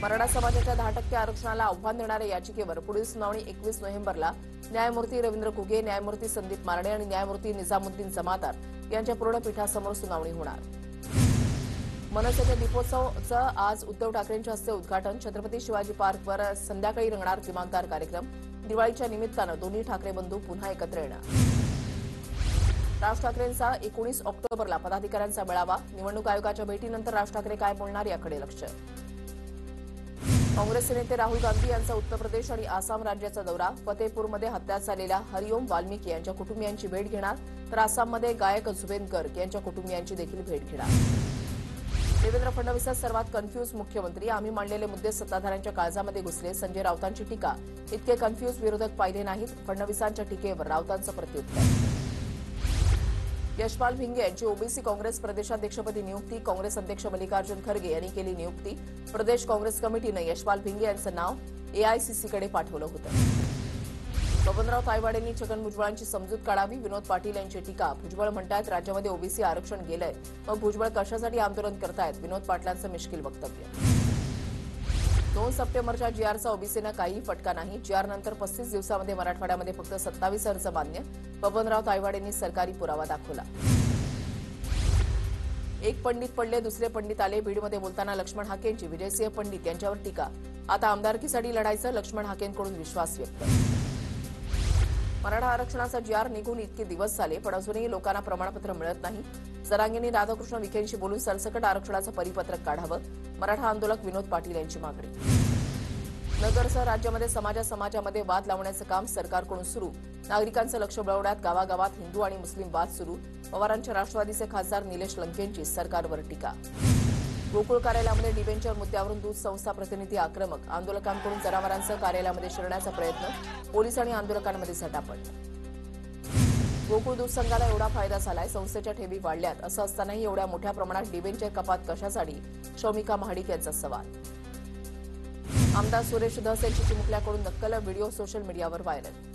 मराठा समाजाच्या 10% आरक्षणाला आव्हान देणाऱ्या याचिकेवर पुढील सुनावणी 21 नोव्हेंबरला न्यायमूर्ती रवींद्र कुगे, न्यायमूर्ती संदीप मारणे आणि न्यायमूर्ती निजामुद्दीन जमादार यांच्या पूर्ण पीठासमोर सुनावणी होणार. मनसेच्या दीपोत्सवाचं आज उद्धव ठाकरेंच्या हस्ते उद्घाटन. छत्रपती शिवाजी पार्कवर संध्याकाळी रंगणार दिमाखदार कार्यक्रम. दिवाळीच्या निमित्तानं दोन्ही ठाकरे बंधू पुन्हा एकत्र येणार. राज ठाकरेंचा 19 ऑक्टोबरला पदाधिकाऱ्यांचा मेळावा. निवडणूक आयोगाच्या भेटीनंतर राज ठाकरे काय बोलणार याकडे लक्ष. काँग्रेसचे नेते राहुल गांधी यांचा उत्तर प्रदेश आणि आसाम राज्याचा दौरा. फतेहपूरमध्ये हत्या झालेल्या हरिओम वाल्मिकी यांच्या कुटुंबियांची भेट घेणार, तर आसाममध्ये गायक झुबेन गर्ग यांच्या कुटुंबियांची देखील भेट घेणार. देवेंद्र फडणवीस सर्वात कन्फ्यूज मुख्यमंत्री. आम्ही मांडलेले मुद्दे सत्ताधाऱ्यांच्या काळजामध्ये घुसले. संजय राऊतांची टीका. इतके कन्फ्यूज विरोधक पाहिले नाहीत. फडणवीसांच्या टीकेवर राऊतांचं प्रत्युत्तर. यशपाल भिंगे यांची ओबीसी काँग्रेस प्रदेशाध्यक्षपदी नियुक्ती. काँग्रेस अध्यक्ष मल्लिकार्जुन खरगे यांनी केली नियुक्ती. प्रदेश काँग्रेस कमिटीनं यशपाल भिंगे यांचं नाव एआयसीसीकडे पाठवलं होतं. बबनराव तायवाड यांनी छगन भुजबळांची समजूत काढावी. विनोद पाटील यांची टीका. भुजबळ म्हणतायत राज्यामध्ये ओबीसी आरक्षण गेलंय, मग भुजबळ कशासाठी आंदोलन करतायत. विनोद पाटलांचं मिश्किल वक्तव्य. 2 सप्टेंबरच्या जीआरचा ओबीसीनं काहीही फटका नाही. जीआरनंतर 35 दिवसांमध्ये मराठवाड्यामध्ये फक्त 27 अर्ज मान्य. बबनराव तायवाड यांनी सरकारी पुरावा दाखवला. एक पंडित पडले, दुसरे पंडित आले. बीडमध्ये बोलताना लक्ष्मण हाकेंची विजयसिंह पंडित यांच्यावर टीका. आता आमदारकीसाठी लढायचं, लक्ष्मण हाकेंकडून विश्वास व्यक्त. मराठा आरक्षणाचा जीआर निघून इतके दिवस झाले, पण अजूनही लोकांना प्रमाणपत्र मिळत नाही. जरांगेंनी राधाकृष्ण विखेंशी बोलून सरसकट आरक्षणाचं परिपत्रक काढावं. मराठा आंदोलक विनोद पाटील यांची मागणी. नगरसह राज्यामध्ये समाजामध्ये वाद लावण्याचं काम सरकारकडून सुरू. नागरिकांचं लक्ष वळवण्यात गावागावात हिंदू आणि मुस्लिम वाद सुरू. पवारांच्या राष्ट्रवादीचे खासदार निलेश लंकेंची सरकारवर टीका. गोकुळ कार्यालयामध्ये डिबेंचर मुद्द्यावरून दूध संस्था प्रतिनिधी आक्रमक. आंदोलकांकडून जनावरांसह कार्यालयामध्ये शिरण्याचा प्रयत्न. पोलीस आणि आंदोलकांमध्ये झटापट. गोकुळ दूध संघाला एवढा फायदा झालाय, संस्थेच्या ठेवी वाढल्यात. असं असतानाही एवढ्या मोठ्या प्रमाणात डिबेंचर कपात कशासाठी. शौमिका महाडिक यांचा सवाल. आमदार सुरेश धस यांची चिमुकल्याकडून नक्कल. व्हिडिओ सोशल मीडियावर व्हायरल.